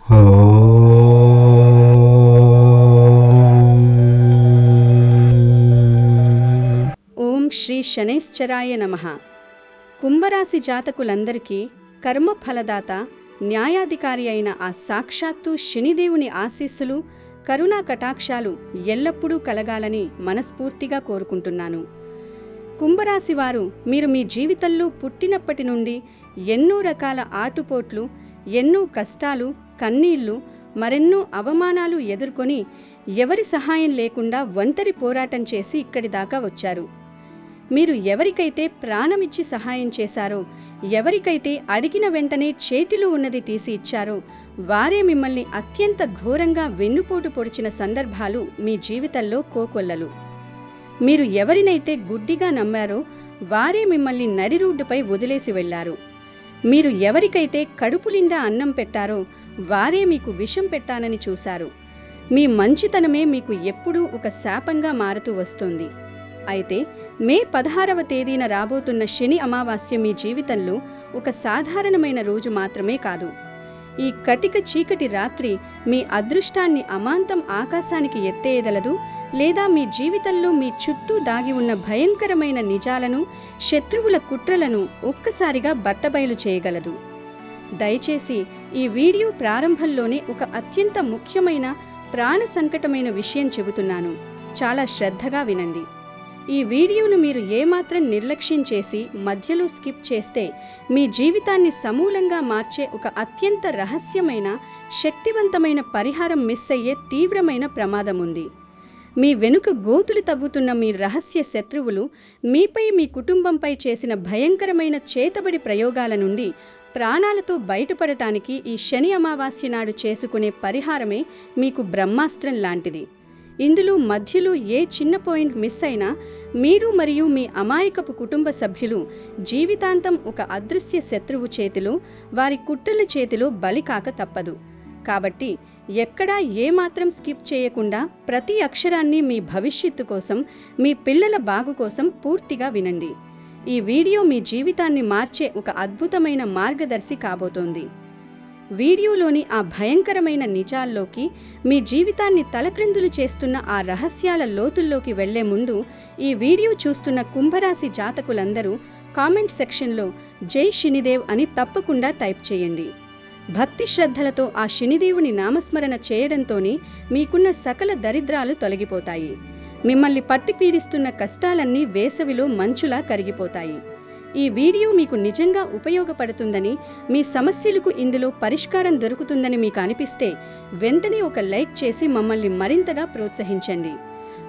ఓం శ్రీ శనైశ్చరాయ నమః. కుంభరాశి జాతకులందరికీ కర్మ ఫలదాత, న్యాయాధికారి అయిన ఆ సాక్షాత్తు శనిదేవుని ఆశీస్సులు, కరుణా కటాక్షాలు ఎల్లప్పుడూ కలగాలని మనస్ఫూర్తిగా కోరుకుంటున్నాను. కుంభరాశి వారు, మీరు మీ జీవితంలో పుట్టినప్పటి నుండి ఎన్నో రకాల ఆటుపోట్లు, ఎన్నో కష్టాలు, కన్నీళ్లు, మరెన్నో అవమానాలు ఎదుర్కొని ఎవరి సహాయం లేకుండా ఒంటరి పోరాటం చేసి ఇక్కడి దాకా వచ్చారు. మీరు ఎవరికైతే ప్రాణమిచ్చి సహాయం చేశారో, ఎవరికైతే అడిగిన వెంటనే చేతిలో ఉన్నది తీసి ఇచ్చారో, వారే మిమ్మల్ని అత్యంత ఘోరంగా వెన్నుపోటు పొడిచిన సందర్భాలు మీ జీవితంలో కోకొల్లలు. మీరు ఎవరినైతే గుడ్డిగా నమ్మారో వారే మిమ్మల్ని నడి రోడ్డుపై వదిలేసి వెళ్లారు. మీరు ఎవరికైతే కడుపు నిండా అన్నం పెట్టారో వారే మీకు విషం పెట్టానని చూశారు. మీ మంచితనమే మీకు ఎప్పుడూ ఒక శాపంగా మారుతూ వస్తుంది. అయితే మే 16వ తేదీన రాబోతున్న శని అమావాస్య మీ జీవితంలో ఒక సాధారణమైన రోజు మాత్రమే కాదు. ఈ కటిక చీకటి రాత్రి మీ అదృష్టాన్ని అమాంతం ఆకాశానికి ఎత్తేయగలదు, లేదా మీ జీవితంలో మీ చుట్టూ దాగి ఉన్న భయంకరమైన నిజాలను, శత్రువుల కుట్రలను ఒక్కసారిగా బట్టబయలు చేయగలదు. దయచేసి ఈ వీడియో ప్రారంభంలోనే ఒక అత్యంత ముఖ్యమైన, ప్రాణ సంకటమైన విషయం చెబుతున్నాను. చాలా శ్రద్ధగా వినండి. ఈ వీడియోను మీరు ఏమాత్రం నిర్లక్ష్యం చేసి మధ్యలో స్కిప్ చేస్తే మీ జీవితాన్ని సమూలంగా మార్చే ఒక అత్యంత రహస్యమైన, శక్తివంతమైన పరిహారం మిస్ అయ్యే తీవ్రమైన ప్రమాదం ఉంది. మీ వెనుక గోతులు తవ్వుతున్న మీ రహస్య శత్రువులు మీపై, మీ కుటుంబంపై చేసిన భయంకరమైన చేతబడి ప్రయోగాల నుండి ప్రాణాలతో బయటపడటానికి ఈ శని అమావాస్య నాడు చేసుకునే పరిహారమే మీకు బ్రహ్మాస్త్రం లాంటిది. ఇందులో మధ్యలో ఏ చిన్న పాయింట్ మిస్ అయినా మీరు మరియు మీ అమాయకపు కుటుంబ సభ్యులు జీవితాంతం ఒక అదృశ్య శత్రువు చేతిలో, వారి కుట్రల చేతిలో బలి కాక తప్పదు. కాబట్టి ఎక్కడా ఏమాత్రం స్కిప్ చేయకుండా ప్రతి అక్షరాన్ని మీ భవిష్యత్తు కోసం, మీ పిల్లల బాగు కోసం పూర్తిగా వినండి. ఈ వీడియో మీ జీవితాన్ని మార్చే ఒక అద్భుతమైన మార్గదర్శి కాబోతోంది. వీడియోలోని ఆ భయంకరమైన నిజాల్లోకి, మీ జీవితాన్ని తలక్రిందులు చేస్తున్న ఆ రహస్యాల లోతుల్లోకి వెళ్లే ముందు ఈ వీడియో చూస్తున్న కుంభరాశి జాతకులందరూ కామెంట్ సెక్షన్లో జై శనిదేవ్ అని తప్పకుండా టైప్ చేయండి. భక్తి శ్రద్ధలతో ఆ శనిదేవుని నామస్మరణ చేయడంతోనే మీకున్న సకల దరిద్రాలు తొలగిపోతాయి. మిమ్మల్ని పట్టి పీడిస్తున్న కష్టాలన్నీ వేసవిలో మంచులా కరిగిపోతాయి. ఈ వీడియో మీకు నిజంగా ఉపయోగపడుతుందని, మీ సమస్యలకు ఇందులో పరిష్కారం దొరుకుతుందని మీకు అనిపిస్తే వెంటనే ఒక లైక్ చేసి మమ్మల్ని మరింతగా ప్రోత్సహించండి.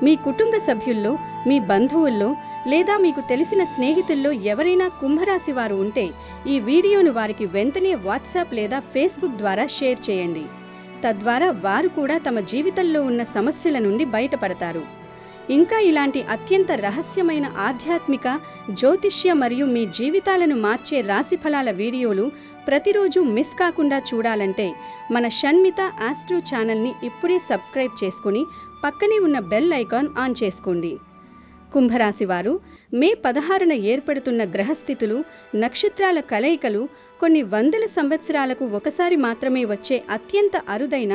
మీ కుటుంబ సభ్యుల్లో, మీ బంధువుల్లో లేదా మీకు తెలిసిన స్నేహితుల్లో ఎవరైనా కుంభరాశి వారు ఉంటే ఈ వీడియోను వారికి వెంటనే వాట్సాప్ లేదా ఫేస్బుక్ ద్వారా షేర్ చేయండి. తద్వారా వారు కూడా తమ జీవితంలో ఉన్న సమస్యల నుండి బయటపడతారు. ఇంకా ఇలాంటి అత్యంత రహస్యమైన ఆధ్యాత్మిక, జ్యోతిష్య మరియు మీ జీవితాలను మార్చే రాశిఫలాల వీడియోలు ప్రతిరోజు మిస్ కాకుండా చూడాలంటే మన షణ్మిత ఆస్ట్రో ఛానల్ని ఇప్పుడే సబ్స్క్రైబ్ చేసుకుని పక్కనే ఉన్న బెల్ ఐకాన్ ఆన్ చేసుకోండి. కుంభరాశి వారు, మే 16న ఏర్పడుతున్న గ్రహస్థితులు, నక్షత్రాల కలయికలు కొన్ని వందల సంవత్సరాలకు ఒకసారి మాత్రమే వచ్చే అత్యంత అరుదైన,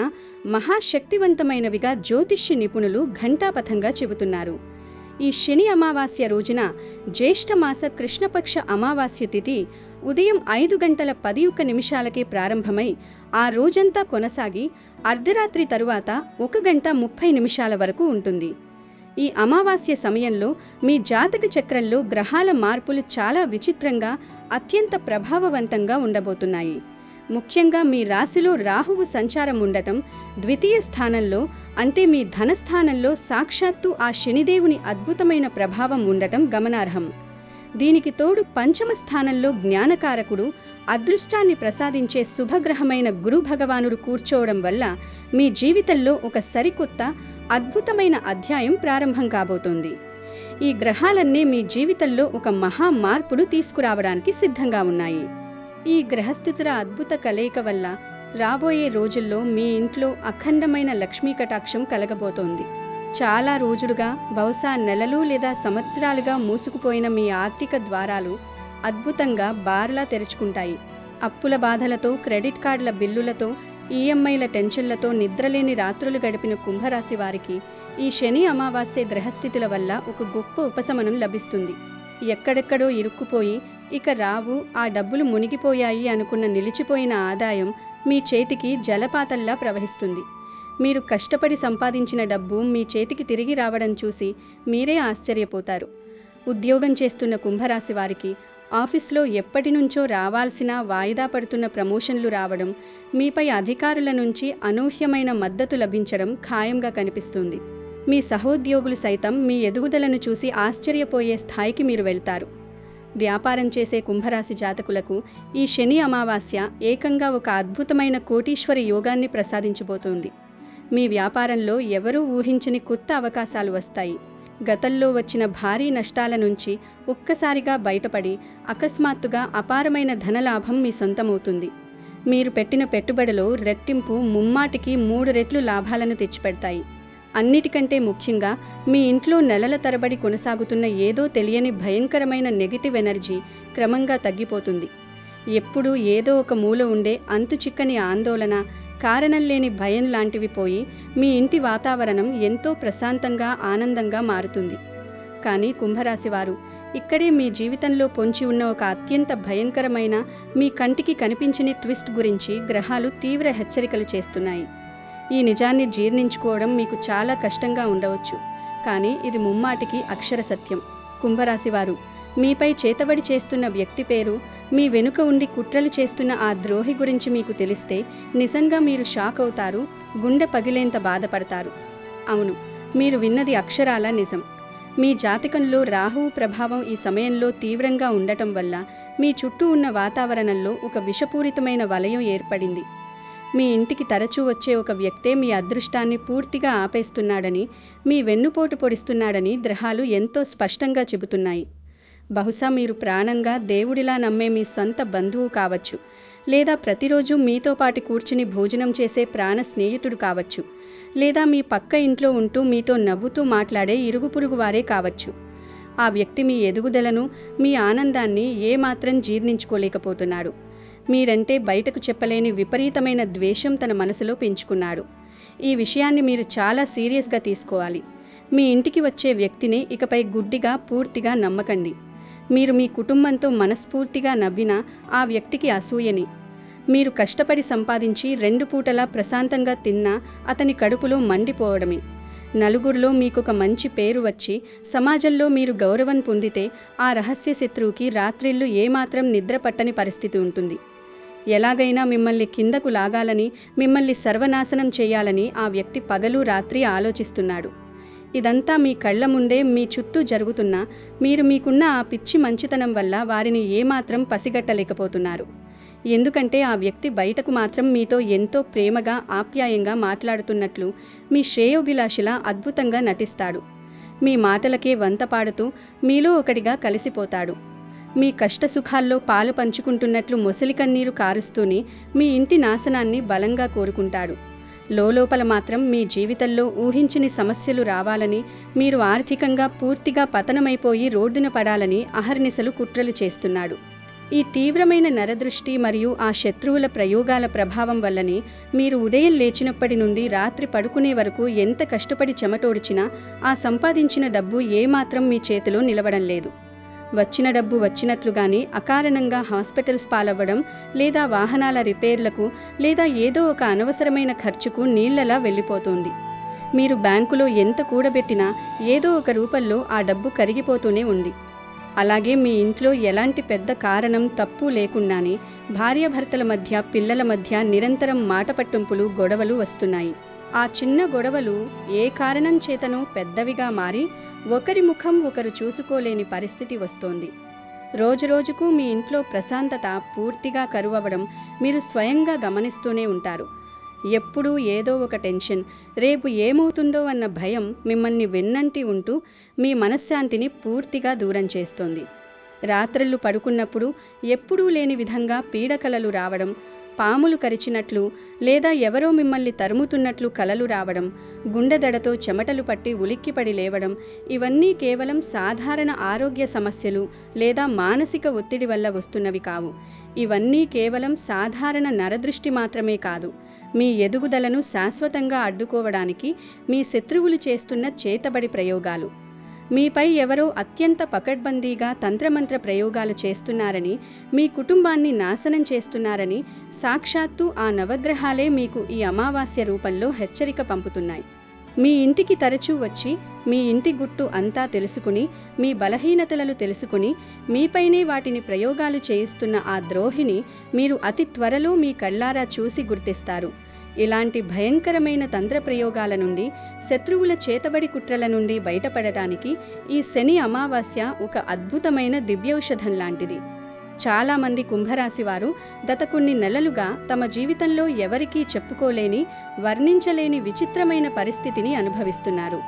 మహాశక్తివంతమైనవిగా జ్యోతిష్య నిపుణులు ఘంటాపథంగా చెబుతున్నారు. ఈ శని అమావాస్య రోజున జ్యేష్ఠమాస కృష్ణపక్ష అమావాస్య తిథి ఉదయం 5:11 ప్రారంభమై ఆ రోజంతా కొనసాగి అర్ధరాత్రి తరువాత 1:30 వరకు ఉంటుంది. ఈ అమావాస్య సమయంలో మీ జాతక చక్రంలో గ్రహాల మార్పులు చాలా విచిత్రంగా, అత్యంత ప్రభావవంతంగా ఉండబోతున్నాయి. ముఖ్యంగా మీ రాశిలో రాహువు సంచారం ఉండటం, ద్వితీయ స్థానంలో అంటే మీ ధనస్థానంలో సాక్షాత్తు ఆ శనిదేవుని అద్భుతమైన ప్రభావం ఉండటం గమనార్హం. దీనికి తోడు పంచమ స్థానంలో జ్ఞానకారకుడు, అదృష్టాన్ని ప్రసాదించే శుభగ్రహమైన గురు భగవానుడు కూర్చోవడం వల్ల మీ జీవితంలో ఒక సరికొత్త, అద్భుతమైన అధ్యాయం ప్రారంభం కాబోతోంది. ఈ గ్రహాలన్నీ మీ జీవితంలో ఒక మహా మార్పును తీసుకురావడానికి సిద్ధంగా ఉన్నాయి. ఈ గ్రహస్థితుల అద్భుత కలయిక వల్ల రాబోయే రోజుల్లో మీ ఇంట్లో అఖండమైన లక్ష్మీ కటాక్షం కలగబోతోంది. చాలా రోజులుగా, బహుశా నెలలు లేదా సంవత్సరాలుగా మూసుకుపోయిన మీ ఆర్థిక ద్వారాలు అద్భుతంగా బార్లా తెరుచుకుంటాయి. అప్పుల బాధలతో, క్రెడిట్ కార్డుల బిల్లులతో ఈఎంఐల టెన్షన్లతో నిద్రలేని రాత్రులు గడిపిన కుంభరాశి వారికి ఈ శని అమావాస్య గ్రహస్థితుల వల్ల ఒక గొప్ప ఉపశమనం లభిస్తుంది. ఎక్కడెక్కడో ఇరుక్కుపోయి ఇక రావు, ఆ డబ్బులు మునిగిపోయాయి అనుకున్న నిలిచిపోయిన ఆదాయం మీ చేతికి జలపాతంలా ప్రవహిస్తుంది. మీరు కష్టపడి సంపాదించిన డబ్బు మీ చేతికి తిరిగి రావడం చూసి మీరే ఆశ్చర్యపోతారు. ఉద్యోగం చేస్తున్న కుంభరాశి వారికి ఆఫీస్లో ఎప్పటి నుంచో రావాల్సిన వాయిదా పడుతున్న ప్రమోషన్లు రావడం, మీపై అధికారుల నుంచి అనూహ్యమైన మద్దతు లభించడం ఖాయంగా కనిపిస్తుంది. మీ సహోద్యోగులు సైతం మీ ఎదుగుదలను చూసి ఆశ్చర్యపోయే స్థాయికి మీరు వెళ్తారు. వ్యాపారం చేసే కుంభరాశి జాతకులకు ఈ శని అమావాస్య ఏకంగా ఒక అద్భుతమైన కోటీశ్వర యోగాన్ని ప్రసాదించబోతోంది. మీ వ్యాపారంలో ఎవరూ ఊహించని కొత్త అవకాశాలు వస్తాయి. గతంలో వచ్చిన భారీ నష్టాల నుంచి ఒక్కసారిగా బయటపడి అకస్మాత్తుగా అపారమైన ధనలాభం మీ సొంతమవుతుంది. మీరు పెట్టిన పెట్టుబడిలో రెట్టింపు ముమ్మాటికి 3 రెట్లు లాభాలను తెచ్చిపెడతాయి. అన్నిటికంటే ముఖ్యంగా మీ ఇంట్లో నెలల తరబడి కొనసాగుతున్న ఏదో తెలియని భయంకరమైన నెగిటివ్ ఎనర్జీ క్రమంగా తగ్గిపోతుంది. ఎప్పుడూ ఏదో ఒక మూల ఉండే అంతుచిక్కని ఆందోళన, కారణం లేని భయం లాంటివి పోయి మీ ఇంటి వాతావరణం ఎంతో ప్రశాంతంగా, ఆనందంగా మారుతుంది. కానీ కుంభరాశి వారు ఇక్కడే మీ జీవితంలో పొంచి ఉన్న ఒక అత్యంత భయంకరమైన, మీ కంటికి కనిపించని ట్విస్ట్ గురించి గ్రహాలు తీవ్ర హెచ్చరికలు చేస్తున్నాయి. ఈ నిజాన్ని జీర్ణించుకోవడం మీకు చాలా కష్టంగా ఉండవచ్చు, కానీ ఇది ముమ్మాటికి అక్షర సత్యం. కుంభరాశి వారు మీపై చేతబడి చేస్తున్న వ్యక్తి పేరు, మీ వెనుక ఉండి కుట్రలు చేస్తున్న ఆ ద్రోహి గురించి మీకు తెలిస్తే నిజంగా మీరు షాక్ అవుతారు, గుండె పగిలేంత బాధపడతారు. అవును, మీరు విన్నది అక్షరాల నిజం. మీ జాతకంలో రాహువు ప్రభావం ఈ సమయంలో తీవ్రంగా ఉండటం వల్ల మీ చుట్టూ ఉన్న వాతావరణంలో ఒక విషపూరితమైన వలయం ఏర్పడింది. మీ ఇంటికి తరచూ వచ్చే ఒక వ్యక్తే మీ అదృష్టాన్ని పూర్తిగా ఆపేస్తున్నాడని, మీ వెన్నుపోటు పొడిస్తున్నాడని గ్రహాలు ఎంతో స్పష్టంగా చెబుతున్నాయి. బహుశా మీరు ప్రాణంగా దేవుడిలా నమ్మే మీ సొంత బంధువు కావచ్చు, లేదా ప్రతిరోజు మీతో పాటు కూర్చుని భోజనం చేసే ప్రాణ స్నేహితుడు కావచ్చు, లేదా మీ పక్క ఇంట్లో ఉంటూ మీతో నవ్వుతూ మాట్లాడే ఇరుగు పొరుగు వారే కావచ్చు. ఆ వ్యక్తి మీ ఎదుగుదలను, మీ ఆనందాన్ని ఏమాత్రం జీర్ణించుకోలేకపోతున్నాడు. మీరంటే బయటకు చెప్పలేని విపరీతమైన ద్వేషం తన మనసులో పెంచుకున్నాడు. ఈ విషయాన్ని మీరు చాలా సీరియస్గా తీసుకోవాలి. మీ ఇంటికి వచ్చే వ్యక్తిని ఇకపై గుడ్డిగా పూర్తిగా నమ్మకండి. మీరు మీ కుటుంబంతో మనస్ఫూర్తిగా నవ్వినా ఆ వ్యక్తికి అసూయని. మీరు కష్టపడి సంపాదించి 2 పూటలా ప్రశాంతంగా తిన్నా అతని కడుపులో మండిపోవడమే. నలుగురిలో మీకొక మంచి పేరు వచ్చి సమాజంలో మీరు గౌరవం పొందితే ఆ రహస్య శత్రువుకి రాత్రిళ్ళు ఏమాత్రం నిద్ర పట్టని పరిస్థితి ఉంటుంది. ఎలాగైనా మిమ్మల్ని కిందకు లాగాలని, మిమ్మల్ని సర్వనాశనం చేయాలని ఆ వ్యక్తి పగలు రాత్రి ఆలోచిస్తున్నాడు. ఇదంతా మీ కళ్ల ముందే మీ చుట్టూ జరుగుతున్నా మీరు మీకున్న ఆ పిచ్చి మంచితనం వల్ల వారిని ఏమాత్రం పసిగట్టలేకపోతున్నారు. ఎందుకంటే ఆ వ్యక్తి బయటకు మాత్రం మీతో ఎంతో ప్రేమగా, ఆప్యాయంగా మాట్లాడుతున్నట్లు, మీ శ్రేయోభిలాషిలా అద్భుతంగా నటిస్తాడు. మీ మాటలకే వంత పాడుతూ మీలో ఒకటిగా కలిసిపోతాడు. మీ కష్టసుఖాల్లో పాలు పంచుకుంటున్నట్లు మొసలి కన్నీరు కారుస్తూనే మీ ఇంటి నాశనాన్ని బలంగా కోరుకుంటాడు. లోపల మాత్రం మీ జీవితంలో ఊహించని సమస్యలు రావాలని, మీరు ఆర్థికంగా పూర్తిగా పతనమైపోయి రోడ్డున పడాలని అహర్నిశలు కుట్రలు చేస్తున్నాడు. ఈ తీవ్రమైన నరదృష్టి మరియు ఆ శత్రువుల ప్రయోగాల ప్రభావం వల్లనే మీరు ఉదయం లేచినప్పటి నుండి రాత్రి పడుకునే వరకు ఎంత కష్టపడి చెమటోడ్చినా ఆ సంపాదించిన డబ్బు ఏమాత్రం మీ చేతిలో నిలవడం లేదు. వచ్చిన డబ్బు వచ్చినట్లుగానే అకారణంగా హాస్పిటల్స్ పాలవ్వడం, లేదా వాహనాల రిపేర్లకు, లేదా ఏదో ఒక అనవసరమైన ఖర్చుకు నీళ్లలా వెళ్ళిపోతోంది. మీరు బ్యాంకులో ఎంత కూడబెట్టినా ఏదో ఒక రూపంలో ఆ డబ్బు కరిగిపోతూనే ఉంది. అలాగే మీ ఇంట్లో ఎలాంటి పెద్ద కారణం, తప్పు లేకుండానే భార్యాభర్తల మధ్య, పిల్లల మధ్య నిరంతరం మాట పట్టింపులు, గొడవలు వస్తున్నాయి. ఆ చిన్న గొడవలు ఏ కారణం చేతనో పెద్దవిగా మారి ఒకరి ముఖం ఒకరు చూసుకోలేని పరిస్థితి వస్తోంది. రోజురోజుకు మీ ఇంట్లో ప్రశాంతత పూర్తిగా కరువవడం మీరు స్వయంగా గమనిస్తూనే ఉంటారు. ఎప్పుడూ ఏదో ఒక టెన్షన్, రేపు ఏమవుతుందో అన్న భయం మిమ్మల్ని వెన్నంటి ఉంటూ మీ మనశ్శాంతిని పూర్తిగా దూరం చేస్తోంది. రాత్రుళ్ళు పడుకున్నప్పుడు ఎప్పుడూ లేని విధంగా పీడకలలు రావడం, పాములు కరిచినట్లు లేదా ఎవరో మిమ్మల్ని తరుముతున్నట్లు కలలు రావడం, గుండెదడతో చెమటలు పట్టి ఉలిక్కిపడి లేవడం, ఇవన్నీ కేవలం సాధారణ ఆరోగ్య సమస్యలు లేదా మానసిక ఒత్తిడి వల్ల వస్తున్నవి కావు. ఇవన్నీ కేవలం సాధారణ నరదృష్టి మాత్రమే కాదు, మీ ఎదుగుదలను శాశ్వతంగా అడ్డుకోవడానికి మీ శత్రువులు చేస్తున్న చేతబడి ప్రయోగాలు. మీపై ఎవరో అత్యంత పకడ్బందీగా తంత్రమంత్ర ప్రయోగాలు చేస్తున్నారని, మీ కుటుంబాన్ని నాశనం చేస్తున్నారని సాక్షాత్తు ఆ నవగ్రహాలే మీకు ఈ అమావాస్య రూపంలో హెచ్చరిక పంపుతున్నాయి. మీ ఇంటికి తరచూ వచ్చి మీ ఇంటి గుట్టు అంతా తెలుసుకుని, మీ బలహీనతలను తెలుసుకుని మీపైనే వాటిని ప్రయోగాలు చేయిస్తున్న ఆ ద్రోహిని మీరు అతి త్వరలో మీ కళ్ళారా చూసి గుర్తిస్తారు. ఇలాంటి భయంకరమైన తంత్ర ప్రయోగాల నుండి, శత్రువుల చేతబడి కుట్రల నుండి బయటపడటానికి ఈ శని అమావాస్య ఒక అద్భుతమైన దివ్యౌషధం లాంటిది. చాలామంది కుంభరాశివారు గత కొన్ని నెలలుగా తమ జీవితంలో ఎవరికీ చెప్పుకోలేని, వర్ణించలేని విచిత్రమైన పరిస్థితిని అనుభవిస్తున్నారు.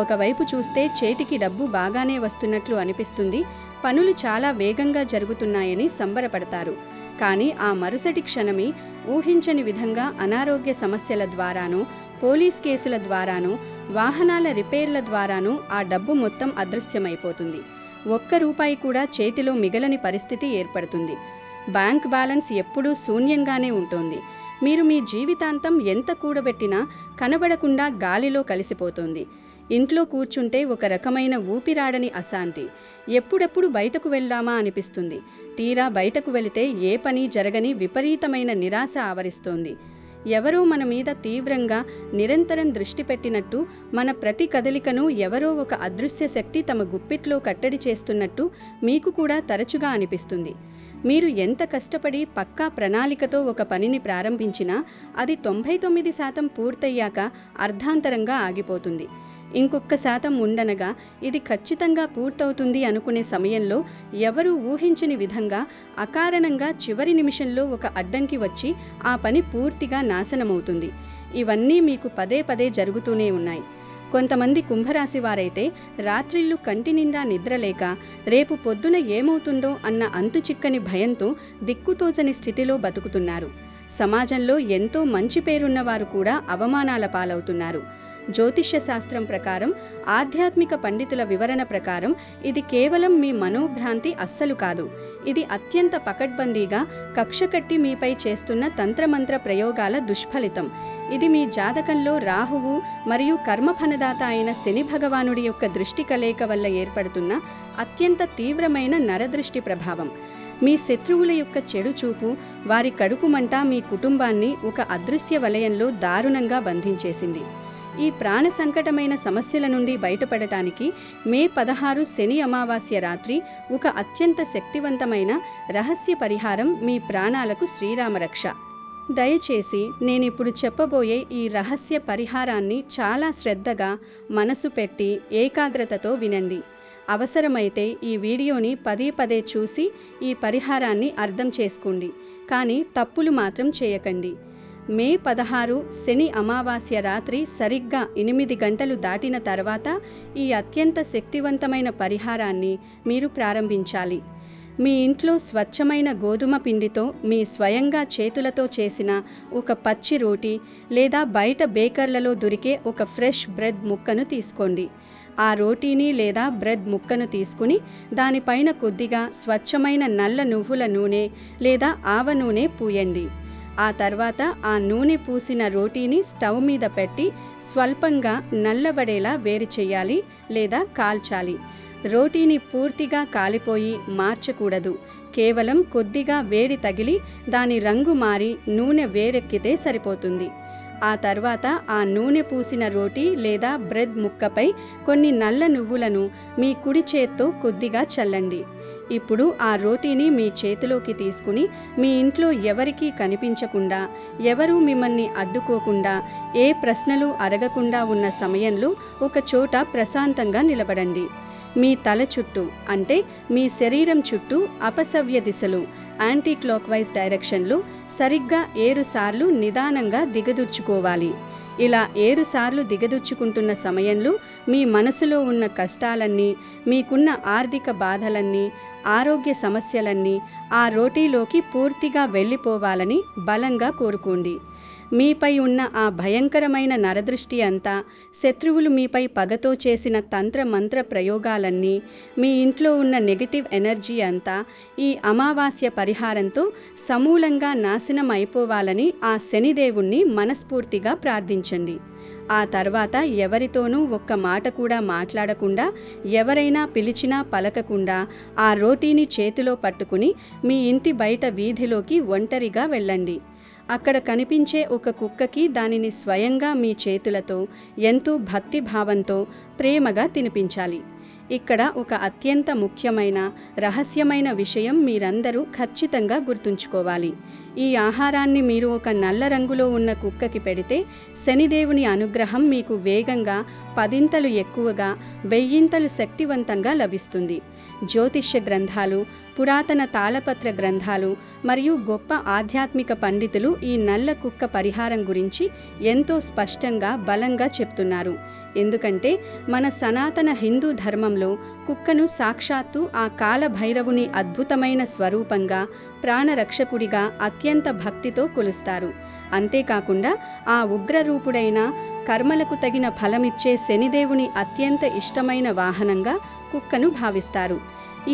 ఒకవైపు చూస్తే చేతికి డబ్బు బాగానే వస్తున్నట్లు అనిపిస్తుంది, పనులు చాలా వేగంగా జరుగుతున్నాయని సంబరపడతారు. కానీ ఆ మరుసటి క్షణమే ఊహించని విధంగా అనారోగ్య సమస్యల ద్వారానో, పోలీస్ కేసుల ద్వారానో, వాహనాల రిపేర్ల ద్వారానో ఆ డబ్బు మొత్తం అదృశ్యమైపోతుంది. ఒక్క రూపాయి కూడా చేతిలో మిగలని పరిస్థితి ఏర్పడుతుంది. బ్యాంక్ బ్యాలెన్స్ ఎప్పుడూ శూన్యంగానే ఉంటుంది. మీరు మీ జీవితాంతం ఎంత కూడబెట్టినా కనబడకుండా గాలిలో కలిసిపోతుంది. ఇంట్లో కూర్చుంటే ఒక రకమైన ఊపిరాడని అశాంతి. ఎప్పుడెప్పుడు బయటకు వెళ్దామా అనిపిస్తుంది. తీరా బయటకు వెళితే ఏ పని జరగని విపరీతమైన నిరాశ ఆవరిస్తోంది. ఎవరో మన మీద తీవ్రంగా నిరంతరం దృష్టి పెట్టినట్టు, మన ప్రతి కదలికను ఎవరో ఒక అదృశ్య శక్తి తమ గుప్పిట్లో కట్టడి చేస్తున్నట్టు మీకు కూడా తరచుగా అనిపిస్తుంది. మీరు ఎంత కష్టపడి పక్కా ప్రణాళికతో ఒక పనిని ప్రారంభించినా అది 99% పూర్తయ్యాక అర్ధాంతరంగా ఆగిపోతుంది. ఇంకొక శాతం ఉండనగా ఇది ఖచ్చితంగా పూర్తవుతుంది అనుకునే సమయంలో ఎవరూ ఊహించని విధంగా అకారణంగా చివరి నిమిషంలో ఒక అడ్డంకి వచ్చి ఆ పని పూర్తిగా నాశనమవుతుంది. ఇవన్నీ మీకు పదే పదే జరుగుతూనే ఉన్నాయి. కొంతమంది కుంభరాశి వారైతే రాత్రిళ్ళు కంటి నిండా నిద్రలేక రేపు పొద్దున ఏమవుతుందో అన్న అంతుచిక్కని భయంతో దిక్కుతోచని స్థితిలో బతుకుతున్నారు. సమాజంలో ఎంతో మంచి పేరున్నవారు కూడా అవమానాల పాలవుతున్నారు. జ్యోతిష్య శాస్త్రం ప్రకారం, ఆధ్యాత్మిక పండితుల వివరణ ప్రకారం ఇది కేవలం మీ మనోభ్రాంతి అస్సలు కాదు. ఇది అత్యంత పకడ్బందీగా కక్షకట్టి మీపై చేస్తున్న తంత్రమంత్ర ప్రయోగాల దుష్ఫలితం. ఇది మీ జాతకంలో రాహువు మరియు కర్మఫలదాత అయిన శని భగవానుడి యొక్క దృష్టి కలయిక వల్ల ఏర్పడుతున్న అత్యంత తీవ్రమైన నరదృష్టి ప్రభావం. మీ శత్రువుల యొక్క చెడు చూపు, వారి కడుపు మంట మీ కుటుంబాన్ని ఒక అదృశ్య వలయంలో దారుణంగా బంధించేసింది. ఈ ప్రాణ సంకటమైన సమస్యల నుండి బయటపడటానికి మే 16 శని అమావాస్య రాత్రి ఒక అత్యంత శక్తివంతమైన రహస్య పరిహారం మీ ప్రాణాలకు శ్రీరామరక్ష. దయచేసి నేనిప్పుడు చెప్పబోయే ఈ రహస్య పరిహారాన్ని చాలా శ్రద్ధగా, మనసు పెట్టి, ఏకాగ్రతతో వినండి. అవసరమైతే ఈ వీడియోని పదే పదే చూసి ఈ పరిహారాన్ని అర్థం చేసుకోండి. కానీ తప్పులు మాత్రం చేయకండి. మే 16 శని అమావాస్య రాత్రి సరిగ్గా 8 గంటలు దాటిన తర్వాత ఈ అత్యంత శక్తివంతమైన పరిహారాన్ని మీరు ప్రారంభించాలి. మీ ఇంట్లో స్వచ్ఛమైన గోధుమ పిండితో మీ స్వయంగా చేతులతో చేసిన ఒక పచ్చి రోటీ లేదా బయట బేకర్లలో దొరికే ఒక ఫ్రెష్ బ్రెడ్ ముక్కను తీసుకోండి. ఆ రోటీని లేదా బ్రెడ్ ముక్కను తీసుకుని దానిపైన కొద్దిగా స్వచ్ఛమైన నల్ల నువ్వుల నూనె లేదా ఆవ నూనె పూయండి. ఆ తర్వాత ఆ నూనె పూసిన రోటీని స్టవ్ మీద పెట్టి స్వల్పంగా నల్లబడేలా వేడి చేయాలి లేదా కాల్చాలి. రోటీని పూర్తిగా కాలిపోయి మార్చకూడదు. కేవలం కొద్దిగా వేడి తగిలి దాని రంగు మారి నూనె వేరెక్కితే సరిపోతుంది. ఆ తర్వాత ఆ నూనె పూసిన రోటీ లేదా బ్రెడ్ ముక్కపై కొన్ని నల్ల నువ్వులను మీ కుడి చేత్తో కొద్దిగా చల్లండి. ఇప్పుడు ఆ రోటీని మీ చేతిలోకి తీసుకుని మీ ఇంట్లో ఎవరికీ కనిపించకుండా, ఎవరూ మిమ్మల్ని అడ్డుకోకుండా, ఏ ప్రశ్నలు అడగకుండా ఉన్న సమయంలో ఒక చోట ప్రశాంతంగా నిలబడండి. మీ తల చుట్టూ, అంటే మీ శరీరం చుట్టూ అపసవ్య దిశలో, యాంటీ క్లాక్ వైజ్ డైరెక్షన్లో సరిగ్గా 7 సార్లు నిదానంగా దిగదుర్చుకోవాలి. ఇలా 7 సార్లు దిగదుర్చుకుంటున్న సమయంలో మీ మనసులో ఉన్న కష్టాలన్నీ, మీకున్న ఆర్థిక బాధలన్నీ, ఆరోగ్య సమస్యలన్నీ ఆ రోటీలోకి పూర్తిగా వెళ్ళిపోవాలని బలంగా కోరుకోండి. మీపై ఉన్న ఆ భయంకరమైన నరదృష్టి అంతా, శత్రువులు మీపై పగతో చేసిన తంత్రమంత్ర ప్రయోగాలన్నీ, మీ ఇంట్లో ఉన్న నెగటివ్ ఎనర్జీ అంతా ఈ అమావాస్య పరిహారంతో సమూలంగా నాశనం అయిపోవాలని ఆ శనిదేవుణ్ణి మనస్ఫూర్తిగా ప్రార్థించండి. ఆ తర్వాత ఎవరితోనూ ఒక్క మాట కూడా మాట్లాడకుండా, ఎవరైనా పిలిచినా పలకకుండా ఆ రోటీని చేతిలో పట్టుకుని మీ ఇంటి బయట వీధిలోకి ఒంటరిగా వెళ్ళండి. అక్కడ కనిపించే ఒక కుక్కకి దానిని స్వయంగా మీ చేతులతో ఎంతో భక్తిభావంతో ప్రేమగా తినిపించాలి. ఇక్కడ ఒక అత్యంత ముఖ్యమైన రహస్యమైన విషయం మీరందరూ ఖచ్చితంగా గుర్తుంచుకోవాలి. ఈ ఆహారాన్ని మీరు ఒక నల్ల రంగులో ఉన్న కుక్కకి పెడితే శనిదేవుని అనుగ్రహం మీకు వేగంగా 10 ఎక్కువగా 1000 శక్తివంతంగా లభిస్తుంది. జ్యోతిష్య గ్రంథాలు, పురాతన తాళపత్ర గ్రంథాలు మరియు గొప్ప ఆధ్యాత్మిక పండితులు ఈ నల్ల కుక్క పరిహారం గురించి ఎంతో స్పష్టంగా బలంగా చెప్తున్నారు. ఎందుకంటే మన సనాతన హిందూ ధర్మంలో కుక్కను సాక్షాత్తు ఆ కాలభైరవుని అద్భుతమైన స్వరూపంగా, ప్రాణరక్షకుడిగా అత్యంత భక్తితో కొలుస్తారు. అంతేకాకుండా ఆ ఉగ్రరూపుడైన, కర్మలకు తగిన ఫలమిచ్చే శనిదేవుని అత్యంత ఇష్టమైన వాహనంగా కుక్కను భావిస్తారు.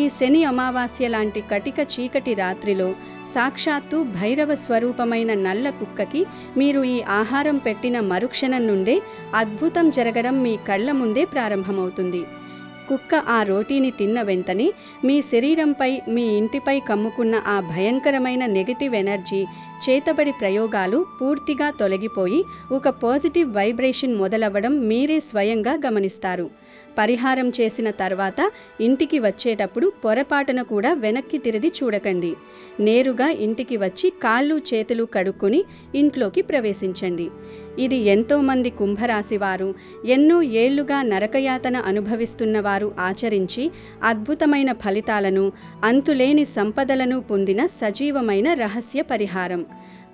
ఈ శని అమావాస్య లాంటి కటిక చీకటి రాత్రిలో సాక్షాత్తు భైరవ స్వరూపమైన నల్ల కుక్కకి మీరు ఈ ఆహారం పెట్టిన మరుక్షణం నుండే అద్భుతం జరగడం మీ కళ్ళ ముందే ప్రారంభమవుతుంది. కుక్క ఆ రోటీని తిన్న వెంటనే మీ శరీరంపై, మీ ఇంటిపై కమ్ముకున్న ఆ భయంకరమైన నెగటివ్ ఎనర్జీ, చేతబడి ప్రయోగాలు పూర్తిగా తొలగిపోయి ఒక పాజిటివ్ వైబ్రేషన్ మొదలవ్వడం మీరే స్వయంగా గమనిస్తారు. పరిహారం చేసిన తర్వాత ఇంటికి వచ్చేటప్పుడు పొరపాటున కూడా వెనక్కి తిరిగి చూడకండి. నేరుగా ఇంటికి వచ్చి కాళ్ళు చేతులు కడుక్కొని ఇంట్లోకి ప్రవేశించండి. ఇది ఎంతోమంది కుంభరాశి వారు ఎన్నో ఏళ్లుగా నరకయాతన అనుభవిస్తున్న వారు ఆచరించి అద్భుతమైన ఫలితాలను, అంతులేని సంపదలను పొందిన సజీవమైన రహస్య పరిహారం.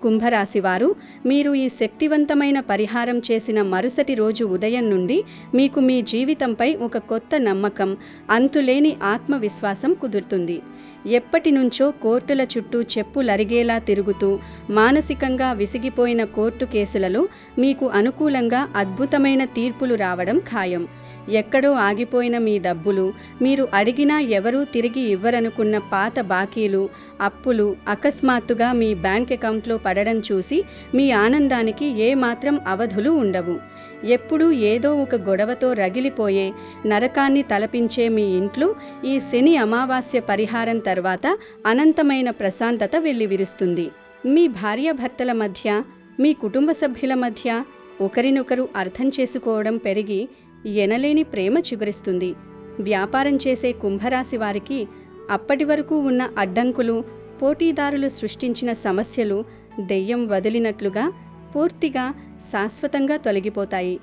కుంభరాశివారు, మీరు ఈ శక్తివంతమైన పరిహారం చేసిన మరుసటి రోజు ఉదయం నుండి మీకు మీ జీవితంపై ఒక కొత్త నమ్మకం, అంతులేని ఆత్మవిశ్వాసం కుదురుతుంది. ఎప్పటి నుంచో కోర్టుల చుట్టూ చెప్పులరిగేలా తిరుగుతూ మానసికంగా విసిగిపోయిన కోర్టు కేసులలో మీకు అనుకూలంగా అద్భుతమైన తీర్పులు రావడం ఖాయం. ఎక్కడో ఆగిపోయిన మీ డబ్బులు, మీరు అడిగినా ఎవరూ తిరిగి ఇవ్వరనుకున్న పాత బాకీలు, అప్పులు అకస్మాత్తుగా మీ బ్యాంక్ అకౌంట్లో పడడం చూసి మీ ఆనందానికి ఏమాత్రం అవధులు ఉండవు. ఎప్పుడూ ఏదో ఒక గొడవతో రగిలిపోయే, నరకాన్ని తలపించే మీ ఇంట్లో ఈ శని అమావాస్య పరిహారం తర్వాత అనంతమైన ప్రశాంతత వెల్లివిరుస్తుంది. మీ భార్యాభర్తల మధ్య, మీ కుటుంబ సభ్యుల మధ్య ఒకరినొకరు అర్థం చేసుకోవడం పెరిగి ఎనలేని ప్రేమ చిగురిస్తుంది. వ్యాపారం చేసే కుంభరాశి వారికి అప్పటి వరకు ఉన్న అడ్డంకులు, పోటీదారులు సృష్టించిన సమస్యలు దెయ్యం వదిలినట్లుగా పూర్తిగా శాశ్వతంగా తొలగిపోతాయి.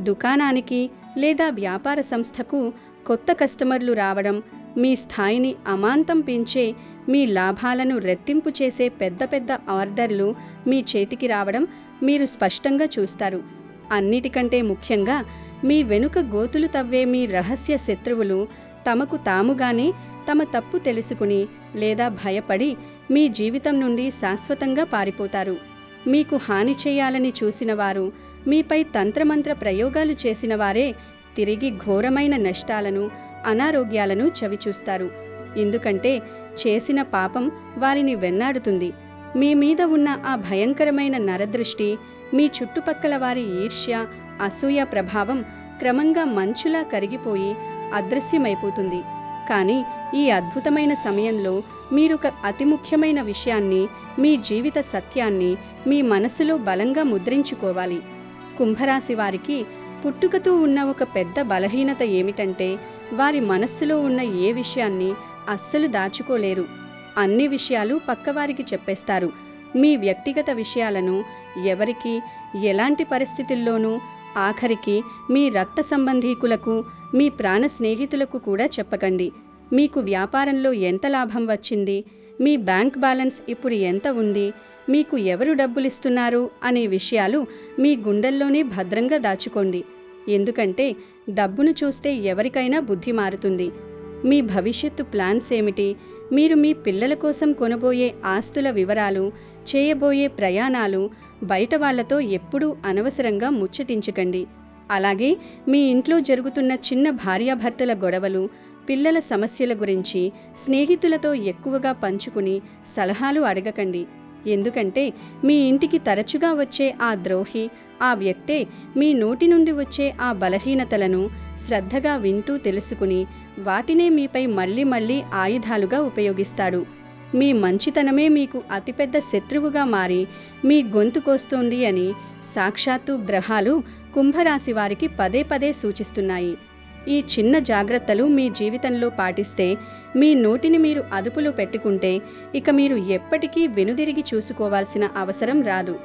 దుకాణానికి లేదా వ్యాపార సంస్థకు కొత్త కస్టమర్లు రావడం, మీ స్థాయిని అమాంతం పెంచే, మీ లాభాలను రెట్టింపు చేసే పెద్ద పెద్ద ఆర్డర్లు మీ చేతికి రావడం మీరు స్పష్టంగా చూస్తారు. అన్నిటికంటే ముఖ్యంగా మీ వెనుక గోతులు తవ్వే మీ రహస్య శత్రువులు తమకు తాముగానే తమ తప్పు తెలుసుకుని లేదా భయపడి మీ జీవితం నుండి శాశ్వతంగా పారిపోతారు. మీకు హాని చేయాలని చూసిన వారు, మీపై తంత్రమంత్ర ప్రయోగాలు చేసిన వారే తిరిగి ఘోరమైన నష్టాలను, అనారోగ్యాలను చవిచూస్తారు. ఎందుకంటే చేసిన పాపం వారిని వెన్నాడుతుంది. మీ మీద ఉన్న ఆ భయంకరమైన నరదృష్టి, మీ చుట్టుపక్కల వారి ఈర్ష్య, అసూయ ప్రభావం క్రమంగా మంచులా కరిగిపోయి అదృశ్యమైపోతుంది. కానీ ఈ అద్భుతమైన సమయంలో మీరొక అతి ముఖ్యమైన విషయాన్ని, మీ జీవిత సత్యాన్ని మీ మనసులో బలంగా ముద్రించుకోవాలి. కుంభరాశి వారికి పుట్టుకతో ఉన్న ఒక పెద్ద బలహీనత ఏమిటంటే వారి మనస్సులో ఉన్న ఏ విషయాన్ని అస్సలు దాచుకోలేరు. అన్ని విషయాలు పక్కవారికి చెప్పేస్తారు. మీ వ్యక్తిగత విషయాలను ఎవరికి, ఎలాంటి పరిస్థితుల్లోనూ, ఆఖరికి మీ రక్త సంబంధీకులకు, మీ ప్రాణ స్నేహితులకు కూడా చెప్పకండి. మీకు వ్యాపారంలో ఎంత లాభం వచ్చింది, మీ బ్యాంక్ బ్యాలెన్స్ ఇప్పుడు ఎంత ఉంది, మీకు ఎవరు డబ్బులిస్తున్నారు అనే విషయాలు మీ గుండెల్లోనే భద్రంగా దాచుకోండి. ఎందుకంటే డబ్బును చూస్తే ఎవరికైనా బుద్ధి మారుతుంది. మీ భవిష్యత్తు ప్లాన్స్ ఏమిటి, మీరు మీ పిల్లల కోసం కొనబోయే ఆస్తుల వివరాలు, చేయబోయే ప్రయాణాలు, బయట వాళ్లతో ఎప్పుడూ అనవసరంగా ముచ్చటించకండి. అలాగే మీ ఇంట్లో జరుగుతున్న చిన్న భార్యాభర్తల గొడవలు, పిల్లల సమస్యల గురించి స్నేహితులతో ఎక్కువగా పంచుకుని సలహాలు అడగకండి. ఎందుకంటే మీ ఇంటికి తరచుగా వచ్చే ఆ ద్రోహి, ఆ వ్యక్తే మీ నోటి నుండి వచ్చే ఆ బలహీనతలను శ్రద్ధగా వింటూ తెలుసుకుని వాటినే మీపై మళ్ళీ ఆయుధాలుగా ఉపయోగిస్తాడు. మీ మంచితనమే మీకు అతిపెద్ద శత్రువుగా మారి మీ గొంతు కోస్తోంది అని సాక్షాత్తు గ్రహాలు కుంభరాశి వారికి పదే సూచిస్తున్నాయి. ఈ చిన్న జాగ్రత్తలు మీ జీవితంలో పాటిస్తే, మీ నోటిని మీరు అదుపులో పెట్టుకుంటే ఇక మీరు ఎప్పటికీ వెనుదిరిగి చూసుకోవాల్సిన అవసరం రాదు.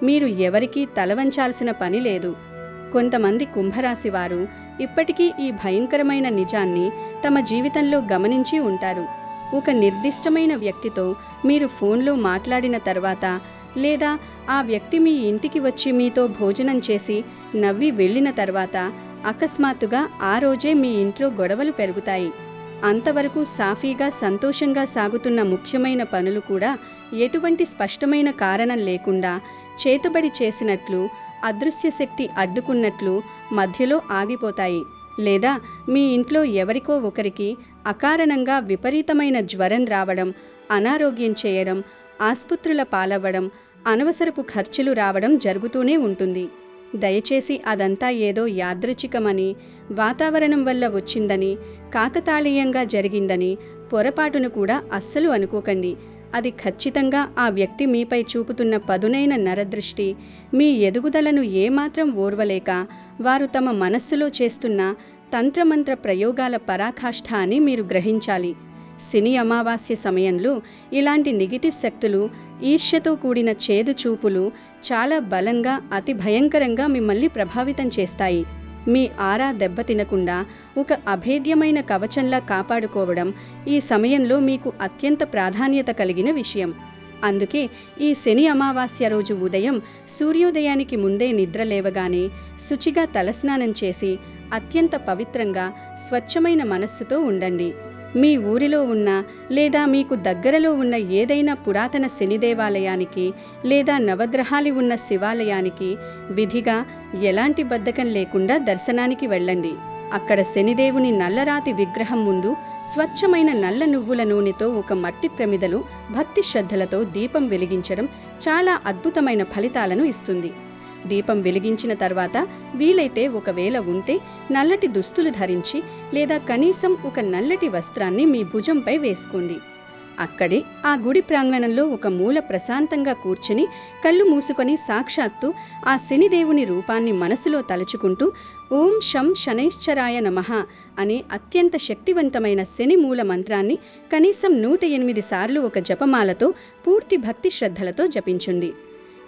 మీరు ఎవరికీ తలవంచాల్సిన పని లేదు. కొంతమంది కుంభరాశి వారు ఇప్పటికీ ఈ భయంకరమైన నిజాన్ని తమ జీవితంలో గమనించి ఉంటారు. ఒక నిర్దిష్టమైన వ్యక్తితో మీరు ఫోన్లో మాట్లాడిన తర్వాత, లేదా ఆ వ్యక్తి మీ ఇంటికి వచ్చి మీతో భోజనం చేసి నవ్వి వెళ్ళిన తర్వాత అకస్మాత్తుగా ఆ రోజే మీ ఇంట్లో గొడవలు పెరుగుతాయి. అంతవరకు సాఫీగా సంతోషంగా సాగుతున్న ముఖ్యమైన పనులు కూడా ఎటువంటి స్పష్టమైన కారణం లేకుండా చేతుబడి చేసినట్లు, అదృశ్య శక్తి అడ్డుకున్నట్లు మధ్యలో ఆగిపోతాయి. లేదా మీ ఇంట్లో ఎవరికో ఒకరికి అకారణంగా విపరీతమైన జ్వరం రావడం, అనారోగ్యం చేయడం, ఆస్పత్రుల పాలవ్వడం, అనవసరపు ఖర్చులు రావడం జరుగుతూనే ఉంటుంది. దయచేసి అదంతా ఏదో యాదృచ్ఛికమని, వాతావరణం వల్ల వచ్చిందని, కాకతాళీయంగా జరిగిందని పొరపాటును కూడా అస్సలు అనుకోకండి. అది ఖచ్చితంగా ఆ వ్యక్తి మీపై చూపుతున్న పదునైన నరదృష్టి. మీ ఎదుగుదలను ఏమాత్రం ఓర్వలేక వారు తమ మనస్సులో చేస్తున్న తంత్రమంత్ర ప్రయోగాల పరాకాష్ఠ అని మీరు గ్రహించాలి. శని అమావాస్య సమయంలో ఇలాంటి నెగిటివ్ శక్తులు, ఈర్ష్యతో కూడిన చేదు చూపులు చాలా బలంగా, అతి భయంకరంగా మిమ్మల్ని ప్రభావితం చేస్తాయి. మీ ఆరా దెబ్బతినకుండా ఒక అభేద్యమైన కవచంలా కాపాడుకోవడం ఈ సమయంలో మీకు అత్యంత ప్రాధాన్యత కలిగిన విషయం. అందుకే ఈ శని అమావాస్య రోజు ఉదయం సూర్యోదయానికి ముందే నిద్రలేవగానే శుచిగా తలస్నానం చేసి అత్యంత పవిత్రంగా, స్వచ్ఛమైన మనస్సుతో ఉండండి. మీ ఊరిలో ఉన్న లేదా మీకు దగ్గరలో ఉన్న ఏదైనా పురాతన శని దేవాలయానికి లేదా నవగ్రహాలు ఉన్న శివాలయానికి విధిగా, ఎలాంటి బద్ధకం లేకుండా దర్శనానికి వెళ్ళండి. అక్కడ శనిదేవుని నల్లరాతి విగ్రహం ముందు స్వచ్ఛమైన నల్ల నువ్వుల నూనెతో ఒక మట్టి ప్రమిదలో భక్తి శ్రద్ధలతో దీపం వెలిగించడం చాలా అద్భుతమైన ఫలితాలను ఇస్తుంది. దీపం వెలిగించిన తర్వాత వీలైతే ఒకవేళ ఉంటే నల్లటి దుస్తులు ధరించి లేదా కనీసం ఒక నల్లటి వస్త్రాన్ని మీ భుజంపై వేసుకోండి. అక్కడే ఆ గుడి ప్రాంగణంలో ఒక మూల ప్రశాంతంగా కూర్చుని కళ్ళు మూసుకొని సాక్షాత్తు ఆ శనిదేవుని రూపాన్ని మనసులో తలుచుకుంటూ ఓం శం శనైశ్చరాయ నమః అనే అత్యంత శక్తివంతమైన శని మూల మంత్రాన్ని కనీసం 108 సార్లు ఒక జపమాలతో పూర్తి భక్తి శ్రద్ధలతో జపించండి.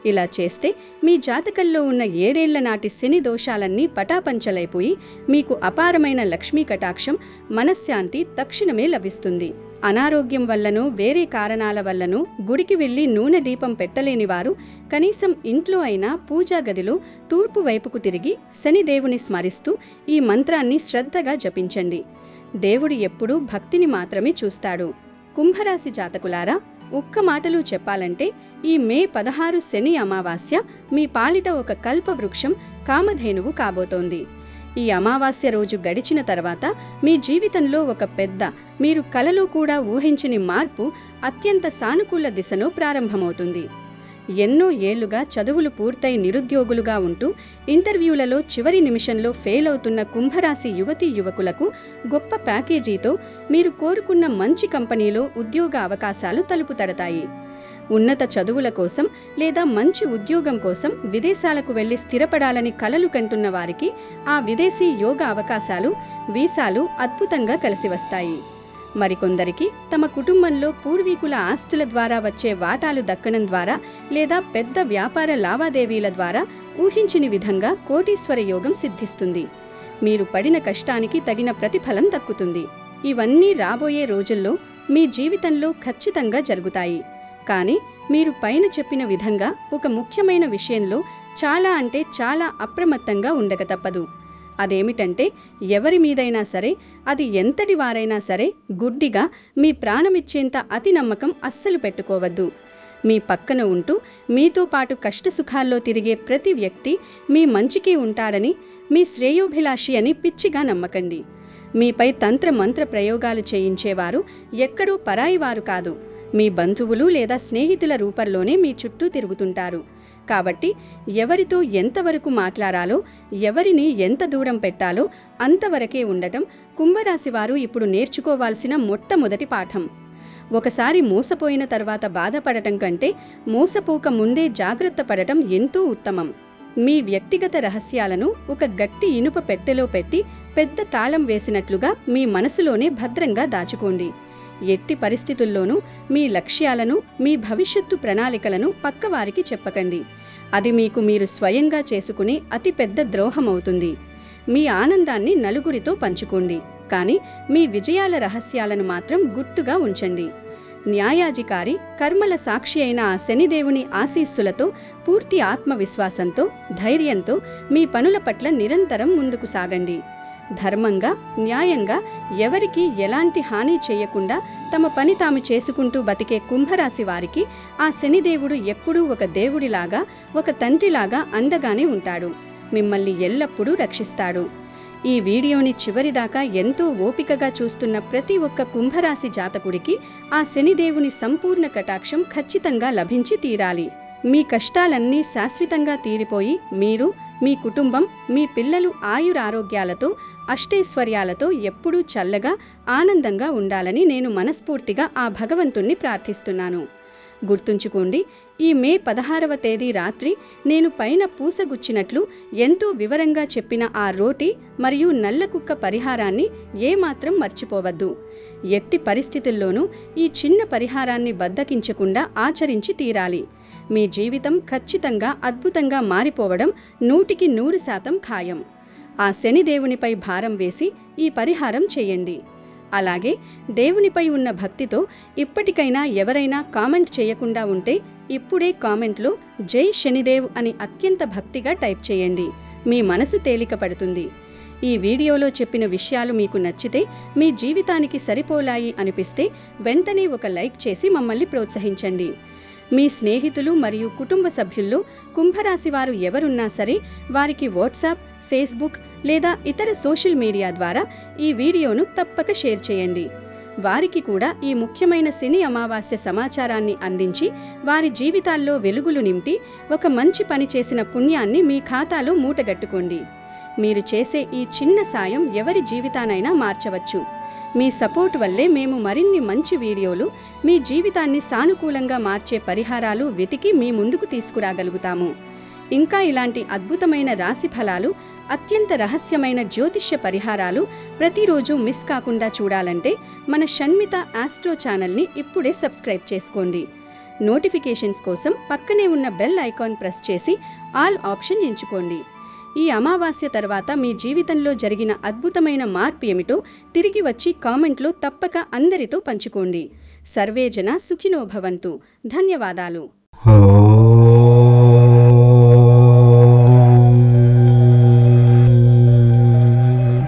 ఇలా చేస్తే మీ జాతకంలో ఉన్న 7 ఏళ్ల నాటి శని దోషాలన్నీ పటాపంచలైపోయి మీకు అపారమైన లక్ష్మీ కటాక్షం, మనశ్శాంతి తక్షణమే లభిస్తుంది. అనారోగ్యం వల్లనో వేరే కారణాల వల్లనో గుడికి వెళ్లి నూనె దీపం పెట్టలేని వారు కనీసం ఇంట్లో అయినా పూజా గదిలో తూర్పు వైపుకు తిరిగి శనిదేవుని స్మరిస్తూ ఈ మంత్రాన్ని శ్రద్ధగా జపించండి. దేవుడు ఎప్పుడూ భక్తిని మాత్రమే చూస్తాడు. కుంభరాశి జాతకులారా, ఒక్క మాటలో చెప్పాలంటే ఈ మే 16 శని అమావాస్య మీ పాలిట ఒక కల్పవృక్షం, కామధేనువు కాబోతోంది. ఈ అమావాస్య రోజు గడిచిన తర్వాత మీ జీవితంలో ఒక పెద్ద, మీరు కలలో కూడా ఊహించని మార్పు అత్యంత సానుకూల దిశలో ప్రారంభమవుతుంది. ఎన్నో ఏళ్లుగా చదువులు పూర్తయి నిరుద్యోగులుగా ఉంటూ ఇంటర్వ్యూలలో చివరి నిమిషంలో ఫెయిల్ అవుతున్న కుంభరాశి యువతీ యువకులకు గొప్ప ప్యాకేజీతో మీరు కోరుకున్న మంచి కంపెనీలో ఉద్యోగ అవకాశాలు తలుపు తడతాయి. ఉన్నత చదువుల కోసం లేదా మంచి ఉద్యోగం కోసం విదేశాలకు వెళ్లి స్థిరపడాలని కలలు కంటున్న వారికి ఆ విదేశీ యోగ అవకాశాలు, వీసాలు అద్భుతంగా కలిసి వస్తాయి. మరికొందరికి తమ కుటుంబంలో పూర్వీకుల ఆస్తుల ద్వారా వచ్చే వాటాలు దక్కడం ద్వారా లేదా పెద్ద వ్యాపార లావాదేవీల ద్వారా ఊహించని విధంగా కోటీశ్వర యోగం సిద్ధిస్తుంది. మీరు పడిన కష్టానికి తగిన ప్రతిఫలం దక్కుతుంది. ఇవన్నీ రాబోయే రోజుల్లో మీ జీవితంలో ఖచ్చితంగా జరుగుతాయి. కానీ మీరు పైన చెప్పిన విధంగా ఒక ముఖ్యమైన విషయంలో చాలా అంటే చాలా అప్రమత్తంగా ఉండక తప్పదు. అదేమిటంటే ఎవరి మీదైనా సరే, అది ఎంతటి వారైనా సరే గుడ్డిగా మీ ప్రాణమిచ్చేంత అతి నమ్మకం అస్సలు పెట్టుకోవద్దు. మీ పక్కన ఉంటూ మీతో పాటు కష్టసుఖాల్లో తిరిగే ప్రతి వ్యక్తి మీ మంచికి ఉంటాడని, మీ శ్రేయోభిలాషి అని పిచ్చిగా నమ్మకండి. మీపై తంత్ర మంత్ర ప్రయోగాలు చేయించేవారు ఎక్కడో పరాయివారు కాదు, మీ బంధువులు లేదా స్నేహితుల రూపంలోనే మీ చుట్టూ తిరుగుతుంటారు. కాబట్టి ఎవరితో ఎంతవరకు మాట్లాడాలో, ఎవరిని ఎంత దూరం పెట్టాలో అంతవరకే ఉండటం కుంభరాశివారు ఇప్పుడు నేర్చుకోవాల్సిన మొట్టమొదటి పాఠం. ఒకసారి మోసపోయిన తర్వాత బాధపడటం కంటే మోసపోక ముందే జాగ్రత్త పడటం ఎంతో ఉత్తమం. మీ వ్యక్తిగత రహస్యాలను ఒక గట్టి ఇనుప పెట్టెలో పెట్టి పెద్ద తాళం వేసినట్లుగా మీ మనసులోనే భద్రంగా దాచుకోండి. ఎట్టి పరిస్థితుల్లోనూ మీ లక్ష్యాలను, మీ భవిష్యత్తు ప్రణాళికలను పక్కవారికి చెప్పకండి. అది మీకు మీరు స్వయంగా చేసుకునే అతిపెద్ద ద్రోహమవుతుంది. మీ ఆనందాన్ని నలుగురితో పంచుకోండి, కానీ మీ విజయాల రహస్యాలను మాత్రం గుట్టుగా ఉంచండి. న్యాయాధికారి, కర్మల సాక్షి అయిన ఆ శనిదేవుని ఆశీస్సులతో, పూర్తి ఆత్మవిశ్వాసంతో, ధైర్యంతో మీ పనుల పట్ల నిరంతరం ముందుకు సాగండి. ధర్మంగా, న్యాయంగా, ఎవరికీ ఎలాంటి హాని చేయకుండా తమ పని తాము చేసుకుంటూ బతికే కుంభరాశి వారికి ఆ శనిదేవుడు ఎప్పుడూ ఒక దేవుడిలాగా, ఒక తండ్రిలాగా అండగానే ఉంటాడు. మిమ్మల్ని ఎల్లప్పుడూ రక్షిస్తాడు. ఈ వీడియోని చివరిదాకా ఎంతో ఓపికగా చూస్తున్న ప్రతి ఒక్క కుంభరాశి జాతకుడికి ఆ శనిదేవుని సంపూర్ణ కటాక్షం ఖచ్చితంగా లభించి తీరాలి. మీ కష్టాలన్నీ శాశ్వతంగా తీరిపోయి మీరు, మీ కుటుంబం, మీ పిల్లలు ఆయురారోగ్యాలతో, అష్టైశ్వర్యాలతో ఎప్పుడూ చల్లగా, ఆనందంగా ఉండాలని నేను మనస్ఫూర్తిగా ఆ భగవంతుణ్ణి ప్రార్థిస్తున్నాను. గుర్తుంచుకోండి, ఈ మే 16వ తేదీ రాత్రి నేను పైన పూసగుచ్చినట్లు ఎంతో వివరంగా చెప్పిన ఆ రోటి మరియు నల్లకుక్క పరిహారాన్ని ఏమాత్రం మర్చిపోవద్దు. ఎట్టి పరిస్థితుల్లోనూ ఈ చిన్న పరిహారాన్ని బద్దకించకుండా ఆచరించి తీరాలి. మీ జీవితం ఖచ్చితంగా అద్భుతంగా మారిపోవడం 100% ఖాయం. ఆ శనిదేవునిపై భారం వేసి ఈ పరిహారం చేయండి. అలాగే దేవునిపై ఉన్న భక్తితో ఇప్పటికైనా ఎవరైనా కామెంట్ చేయకుండా ఉంటే ఇప్పుడే కామెంట్లో జై శనిదేవ్ అని అత్యంత భక్తిగా టైప్ చేయండి. మీ మనసు తేలిక పడుతుంది. ఈ వీడియోలో చెప్పిన విషయాలు మీకు నచ్చితే, మీ జీవితానికి సరిపోలాయి అనిపిస్తే వెంటనే ఒక లైక్ చేసి మమ్మల్ని ప్రోత్సహించండి. మీ స్నేహితులు మరియు కుటుంబ సభ్యుల్లో కుంభరాశివారు ఎవరున్నా సరే వారికి వాట్సాప్, ఫేస్బుక్ లేదా ఇతర సోషల్ మీడియా ద్వారా ఈ వీడియోను తప్పక షేర్ చేయండి. వారికి కూడా ఈ ముఖ్యమైన శని అమావాస్య సమాచారాన్ని అందించి వారి జీవితాల్లో వెలుగులు నింపి ఒక మంచి పని చేసిన పుణ్యాన్ని మీ ఖాతాలో మూటగట్టుకోండి. మీరు చేసే ఈ చిన్న సాయం ఎవరి జీవితానైనా మార్చవచ్చు. మీ సపోర్ట్ వల్లే మేము మరిన్ని మంచి వీడియోలు, మీ జీవితాన్ని సానుకూలంగా మార్చే పరిహారాలు వెతికి మీ ముందుకు తీసుకురాగలుగుతాము. ఇంకా ఇలాంటి అద్భుతమైన రాశి ఫలాలు, అత్యంత రహస్యమైన జ్యోతిష్య పరిహారాలు ప్రతిరోజు మిస్ కాకుండా చూడాలంటే మన షణ్మిత ఆస్ట్రో ఛానల్ని ఇప్పుడే సబ్స్క్రైబ్ చేసుకోండి. నోటిఫికేషన్స్ కోసం పక్కనే ఉన్న బెల్ ఐకాన్ ప్రెస్ చేసి ఆల్ ఆప్షన్ ఎంచుకోండి. ఈ అమావాస్య తర్వాత మీ జీవితంలో జరిగిన అద్భుతమైన మార్పు ఏమిటో తిరిగి వచ్చి కామెంట్లో తప్పక అందరితో పంచుకోండి. సర్వేజన సుఖినో భవంతు. ధన్యవాదాలు.